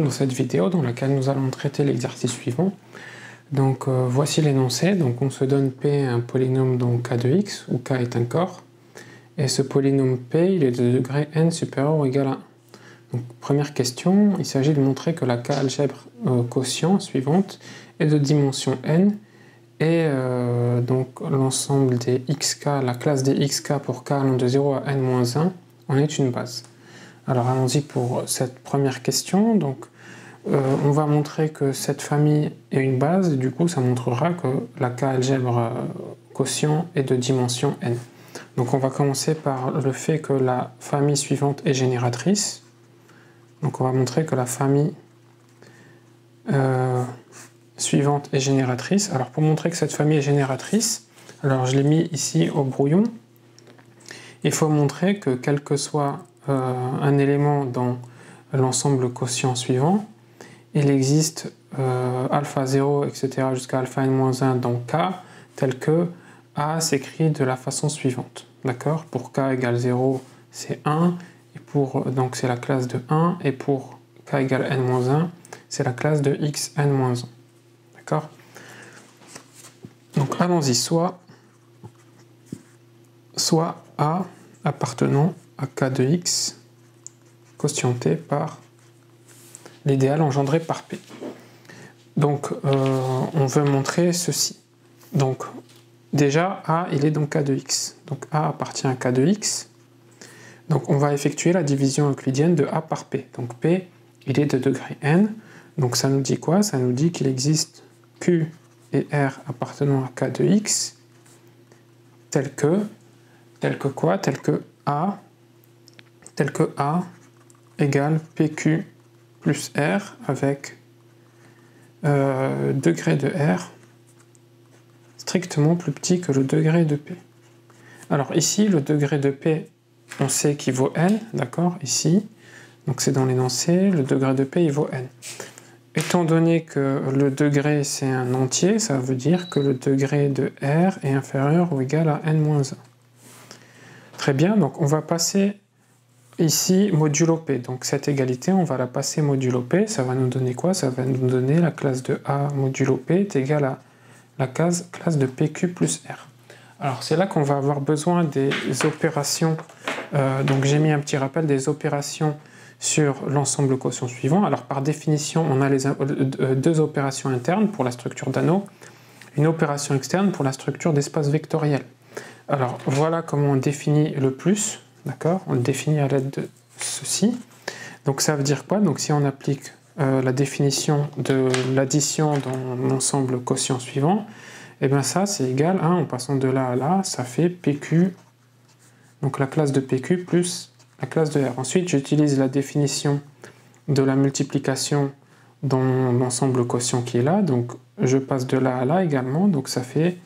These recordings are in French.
dans cette vidéo dans laquelle nous allons traiter l'exercice suivant. Donc voici l'énoncé. Donc on se donne P un polynôme donc K de x, où K est un corps. Et ce polynôme P, il est de degré n supérieur ou égal à 1. Donc première question, il s'agit de montrer que la K-algèbre quotient suivante est de dimension n. Et donc l'ensemble des xk, la classe des xk pour k allant de 0 à n-1 en est une base. Alors allons-y pour cette première question. Donc on va montrer que cette famille est une base, et du coup ça montrera que la K-algèbre quotient est de dimension n. Donc on va commencer par le fait que la famille suivante est génératrice. Donc on va montrer que la famille suivante est génératrice. Alors pour montrer que cette famille est génératrice, alors je l'ai mis ici au brouillon. Il faut montrer que quel que soit un élément dans l'ensemble quotient suivant, il existe alpha 0, etc. jusqu'à alpha n-1 dans K, tel que A s'écrit de la façon suivante. D'accord? Pour K égale 0, c'est 1, et donc c'est la classe de 1, et pour K égale n-1, c'est la classe de x n-1. D'accord? Donc allons-y, soit A appartenant à K de x quotienté par l'idéal engendré par P. Donc on veut montrer ceci. Donc déjà A il est dans K de x. Donc A appartient à K de x. Donc on va effectuer la division euclidienne de A par P. Donc P il est de degré n. Donc ça nous dit quoi? Ça nous dit qu'il existe Q et R appartenant à K de x tel que quoi? Tel que A égale PQ plus R avec degré de R strictement plus petit que le degré de P. Alors ici, le degré de P, on sait qu'il vaut n, d'accord? Ici, donc c'est dans l'énoncé, le degré de P, il vaut n. Étant donné que le degré, c'est un entier, ça veut dire que le degré de R est inférieur ou égal à n-1. Très bien, donc on va passer ici modulo P. Donc cette égalité, on va la passer modulo P. Ça va nous donner quoi? Ça va nous donner la classe de A modulo P est égale à la classe de PQ plus R. Alors c'est là qu'on va avoir besoin des opérations. Donc j'ai mis un petit rappel des opérations sur l'ensemble quotient suivant. Alors par définition, on a deux opérations internes pour la structure d'anneau, une opération externe pour la structure d'espace vectoriel. Alors voilà comment on définit le plus, d'accord? On le définit à l'aide de ceci. Donc ça veut dire quoi? Donc si on applique la définition de l'addition dans l'ensemble quotient suivant, et bien ça c'est égal à, en passant de là à là, ça fait PQ, donc la classe de PQ plus la classe de R. Ensuite j'utilise la définition de la multiplication dans l'ensemble quotient qui est là, donc je passe de là à là également, donc ça fait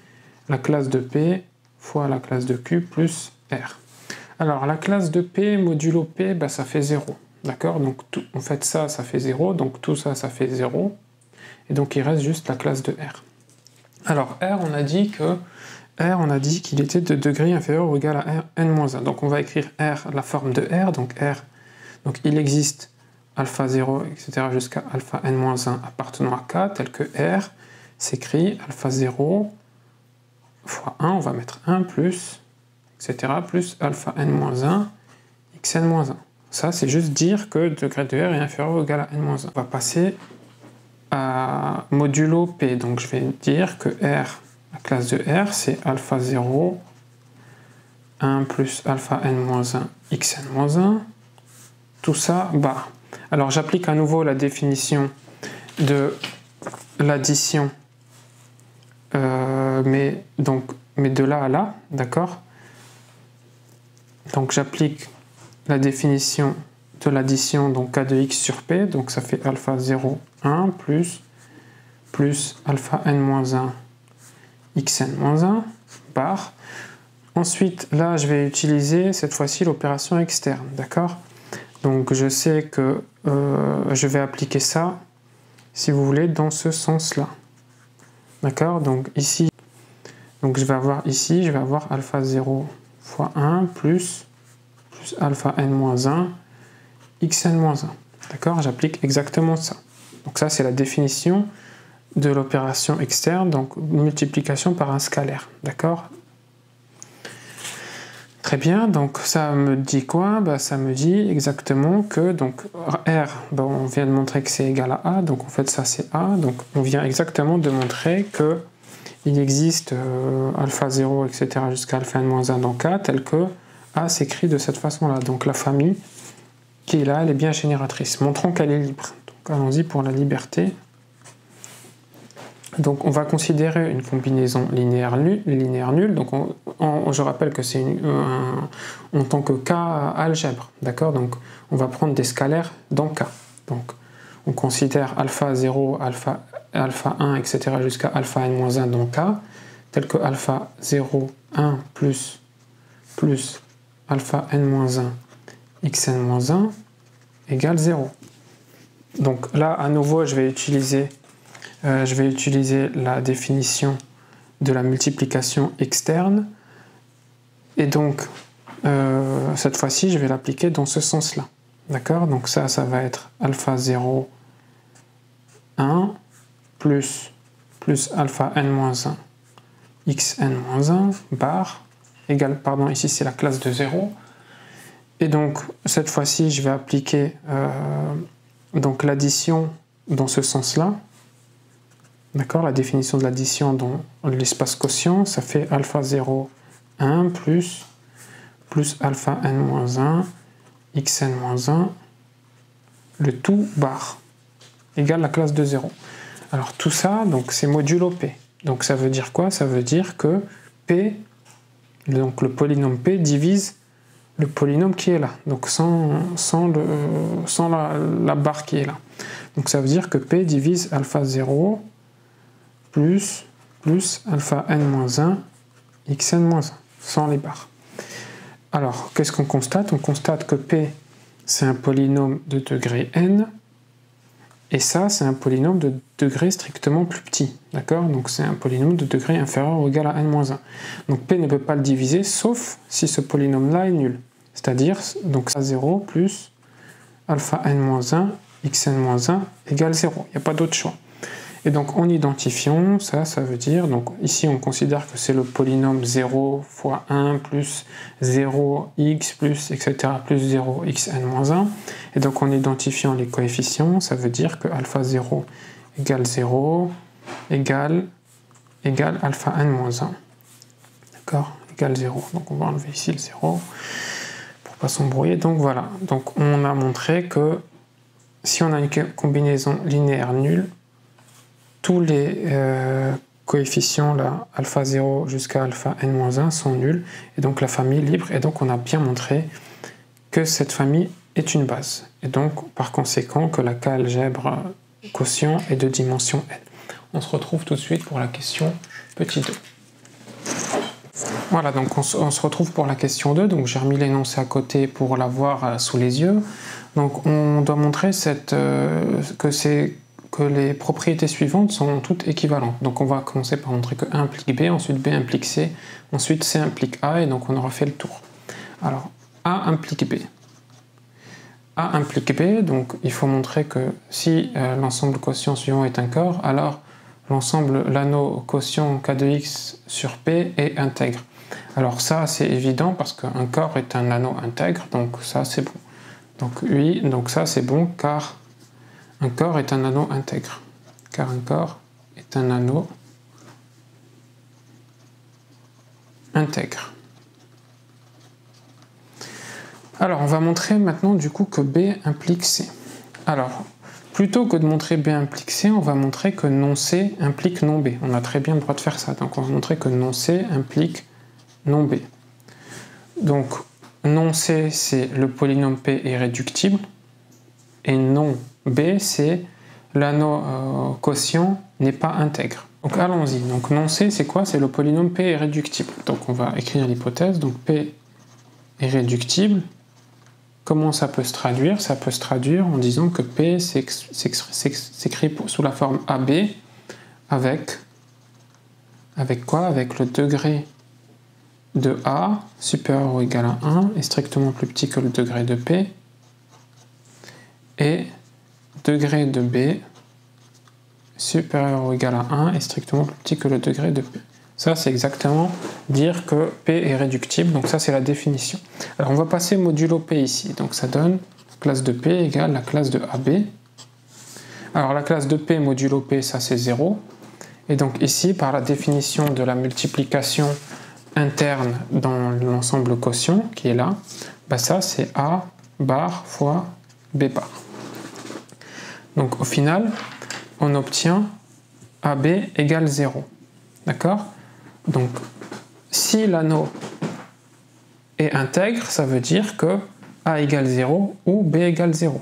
la classe de P fois la classe de Q plus R. Alors la classe de P modulo P, bah, ça fait 0. D'accord? Donc en fait ça fait 0, donc tout ça, ça fait 0. Et donc il reste juste la classe de R. Alors R, on a dit qu'il était de degré inférieur ou égal à n-1. Donc on va écrire R, la forme de R. Donc R, donc il existe alpha 0, etc. jusqu'à alpha n-1 appartenant à K, tel que R s'écrit alpha 0 fois 1, on va mettre 1 plus, etc. plus alpha n-1 xn-1. Ça, c'est juste dire que le degré de R est inférieur ou égal à n-1. On va passer à modulo P. Donc, je vais dire que R, la classe de R, c'est alpha 0, 1 plus alpha n-1, xn-1. Tout ça, bah. Alors, j'applique à nouveau la définition de l'addition, mais de là à là, d'accord? Donc, j'applique la définition de l'addition, donc K de x sur P, donc ça fait alpha 0, 1 plus alpha n-1 xn-1 bar. Ensuite, là, je vais utiliser cette fois-ci l'opération externe, d'accord? Donc je sais que je vais appliquer ça, si vous voulez, dans ce sens-là. D'accord? Donc ici, donc je vais avoir alpha 0 fois 1 plus alpha n-1 xn-1. D'accord? J'applique exactement ça. Donc ça, c'est la définition de l'opération externe, donc multiplication par un scalaire. D'accord? Très bien, donc ça me dit quoi? Bah, ça me dit exactement que donc R, bah, on vient de montrer que c'est égal à A, donc en fait ça c'est A, donc on vient exactement de montrer que il existe alpha 0, etc. jusqu'à alpha n-1 dans K, tel que A s'écrit de cette façon-là. Donc la famille qui est là, elle est bien génératrice. Montrons qu'elle est libre. Donc allons-y pour la liberté. Donc on va considérer une combinaison linéaire nulle. Donc je rappelle que c'est en tant que K algèbre. D'accord? Donc on va prendre des scalaires dans K. Donc on considère alpha 0, alpha 1, etc. jusqu'à alpha n-1 dans K, tel que alpha 0, 1 plus alpha n-1 xn-1 égale 0. Donc là, à nouveau, je vais utiliser la définition de la multiplication externe. Et donc, cette fois-ci, je vais l'appliquer dans ce sens-là. D'accord? Donc ça va être alpha 0, 1 plus alpha n-1 xn-1 bar égale, pardon, ici c'est la classe de 0. Et donc, cette fois-ci, je vais appliquer donc l'addition dans ce sens-là. D'accord? La définition de l'addition dans l'espace quotient, ça fait alpha 0, 1 plus alpha n-1 xn-1, le tout bar, égale la classe de 0. Alors tout ça, donc c'est modulo P. Donc ça veut dire quoi? Ça veut dire que P, donc le polynôme P divise le polynôme qui est là, donc sans la barre qui est là. Donc ça veut dire que P divise alpha 0 plus alpha n-1 xn-1, sans les barres. Alors, qu'est-ce qu'on constate? On constate que P, c'est un polynôme de degré n, et ça, c'est un polynôme de degré strictement plus petit. D'accord? Donc c'est un polynôme de degré inférieur ou égal à n-1. Donc P ne peut pas le diviser, sauf si ce polynôme-là est nul. C'est-à-dire, donc ça 0 plus alpha n-1 xn-1 égale 0. Il n'y a pas d'autre choix. Et donc en identifiant, ça veut dire, donc ici on considère que c'est le polynôme 0 fois 1 plus 0x plus etc. plus 0 xn-1. Et donc en identifiant les coefficients, ça veut dire que alpha 0 égale 0 égale alpha n-1. D'accord? Égale 0. Donc on va enlever ici le 0 pour pas s'embrouiller. Donc voilà. Donc on a montré que si on a une combinaison linéaire nulle, tous les coefficients là, alpha 0 jusqu'à alpha n-1 sont nuls, et donc la famille est libre, et donc on a bien montré que cette famille est une base, et donc par conséquent que la K-algèbre quotient est de dimension n. On se retrouve tout de suite pour la question petit 2. Voilà, donc on se retrouve pour la question 2, donc j'ai remis l'énoncé à côté pour l'avoir sous les yeux. Donc on doit montrer que les propriétés suivantes sont toutes équivalentes. Donc on va commencer par montrer que A implique B, ensuite B implique C, ensuite C implique A, et donc on aura fait le tour. Alors, A implique B. A implique B, donc il faut montrer que si l'ensemble quotient suivant est un corps, alors l'anneau quotient K de X sur P est intègre. Alors ça c'est évident parce qu'un corps est un anneau intègre, donc ça c'est bon. Donc oui, donc ça c'est bon car un corps est un anneau intègre. Car un corps est un anneau intègre. Alors on va montrer maintenant du coup que B implique C. Alors, plutôt que de montrer B implique C, on va montrer que non C implique non B. On a très bien le droit de faire ça. Donc on va montrer que non C implique non B. Donc non C, c'est le polynôme P irréductible. Et non B, c'est l'anneau quotient n'est pas intègre. Donc allons-y. Donc non C, c'est quoi? C'est le polynôme P irréductible. Donc on va écrire l'hypothèse. Donc P irréductible. Comment ça peut se traduire? Ça peut se traduire en disant que P s'écrit sous la forme AB avec quoi? Avec le degré de A supérieur ou égal à 1 est strictement plus petit que le degré de P, et degré de B supérieur ou égal à 1 est strictement plus petit que le degré de P. Ça, c'est exactement dire que P est réductible, donc ça, c'est la définition. Alors, on va passer modulo P ici, donc ça donne la classe de P égale la classe de AB. Alors, la classe de P modulo P, ça, c'est 0. Et donc ici, par la définition de la multiplication interne dans l'ensemble quotient, qui est là, bah ça, c'est A bar fois B bar. Donc, au final, on obtient AB égale 0. D'accord? Donc, si l'anneau est intègre, ça veut dire que A égale 0 ou B égale 0.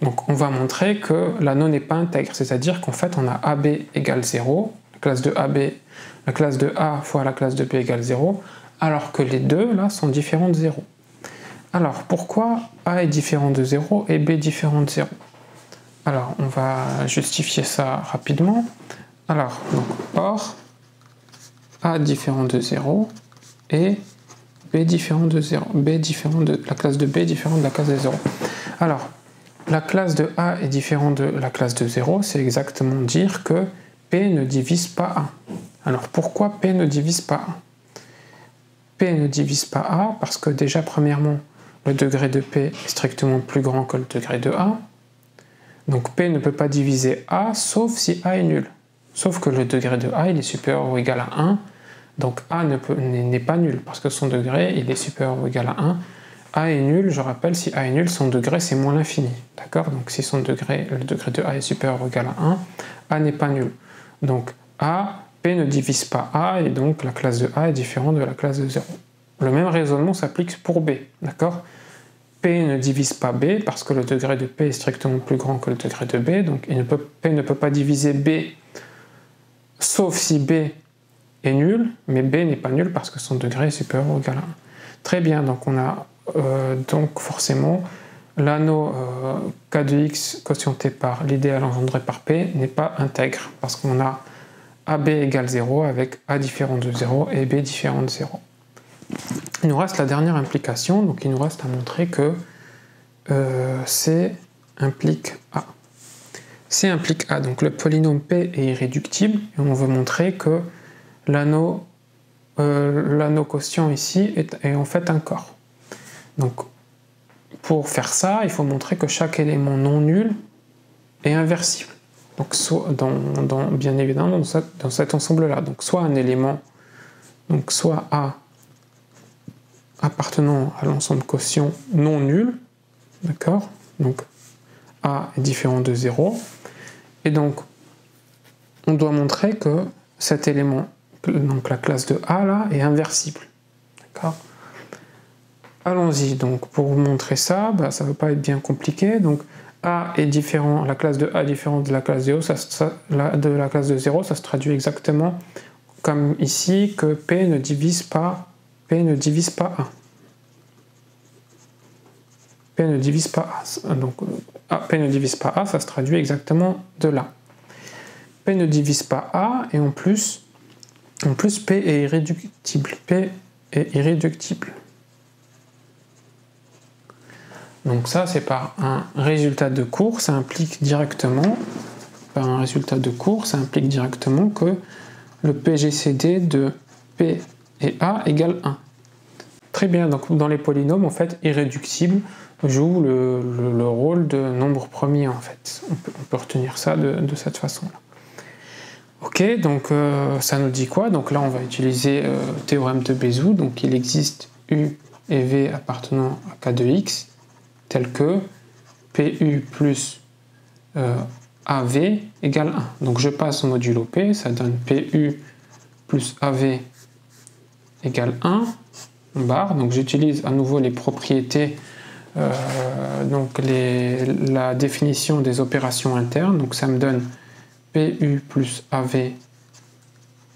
Donc, on va montrer que l'anneau n'est pas intègre, c'est-à-dire qu'en fait, on a AB égale 0, la classe de AB, la classe de A fois la classe de B égale 0, alors que les deux, là, sont différents de 0. Alors, pourquoi A est différent de 0 et B différent de 0? Alors, on va justifier ça rapidement. Alors, donc, or, A différent de 0 et B différent de 0. B différent de la classe de B différente de la classe de 0. Alors, la classe de A est différente de la classe de 0, c'est exactement dire que P ne divise pas A. Alors, pourquoi P ne divise pas A? P ne divise pas A parce que déjà, premièrement, le degré de P est strictement plus grand que le degré de A. Donc P ne peut pas diviser A sauf si A est nul. Sauf que le degré de A il est supérieur ou égal à 1. Donc A n'est pas nul parce que son degré il est supérieur ou égal à 1. A est nul, je rappelle, si A est nul, son degré c'est moins l'infini. D'accord? Donc si le degré de A est supérieur ou égal à 1, A n'est pas nul. Donc P ne divise pas A et donc la classe de A est différente de la classe de 0. Le même raisonnement s'applique pour B. D'accord? P ne divise pas B parce que le degré de P est strictement plus grand que le degré de B, donc P ne peut pas diviser B sauf si B est nul, mais B n'est pas nul parce que son degré est supérieur ou égal à 1. Très bien, donc on a donc forcément l'anneau K de X quotienté par l'idéal engendré par P n'est pas intègre parce qu'on a AB égale 0 avec A différent de 0 et B différent de 0. Il nous reste la dernière implication, donc il nous reste à montrer que C implique A. C implique A, donc le polynôme P est irréductible, et on veut montrer que l'anneau quotient ici est en fait un corps. Donc pour faire ça, il faut montrer que chaque élément non nul est inversible. Donc soit bien évidemment dans cet ensemble-là, donc soit un élément, donc soit A appartenant à l'ensemble quotient non nul, d'accord? Donc A est différent de 0, et donc on doit montrer que cet élément, donc la classe de A là, est inversible, d'accord? Allons-y, donc pour vous montrer ça, ça ne va pas être bien compliqué, donc A est différent, la classe de A est différente de la classe de 0, de la classe de 0, ça se traduit exactement comme ici, que P ne divise pas A. P ne divise pas A. Donc P ne divise pas A, ça se traduit exactement de là. P ne divise pas A, et en plus P est irréductible. P est irréductible. Donc ça, c'est par un résultat de cours, ça implique directement que le PGCD de P et A égale 1. Très bien, donc dans les polynômes, en fait, irréductible joue le rôle de nombre premier, en fait. On peut retenir ça de cette façon-là. Ok, donc ça nous dit quoi? Donc là, on va utiliser le théorème de Bézout. Donc il existe U et V appartenant à K de X, tel que PU plus AV égale 1. Donc je passe au modulo P, ça donne PU plus AV égale 1, barre. Donc j'utilise à nouveau les propriétés, donc la définition des opérations internes. Donc ça me donne PU plus AV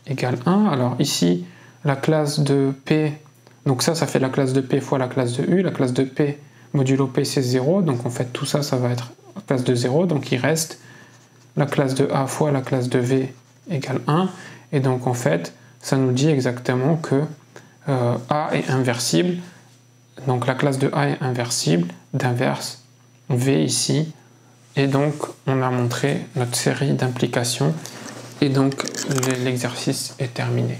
égale 1. Alors ici, la classe de P, donc ça fait la classe de P fois la classe de U. La classe de P modulo P c'est 0, donc en fait tout ça, ça va être la classe de 0, donc il reste la classe de A fois la classe de V égale 1, et donc en fait ça nous dit exactement que A est inversible, donc la classe de A est inversible, d'inverse V ici Et donc, on a montré notre série d'implications. Et donc, l'exercice est terminé.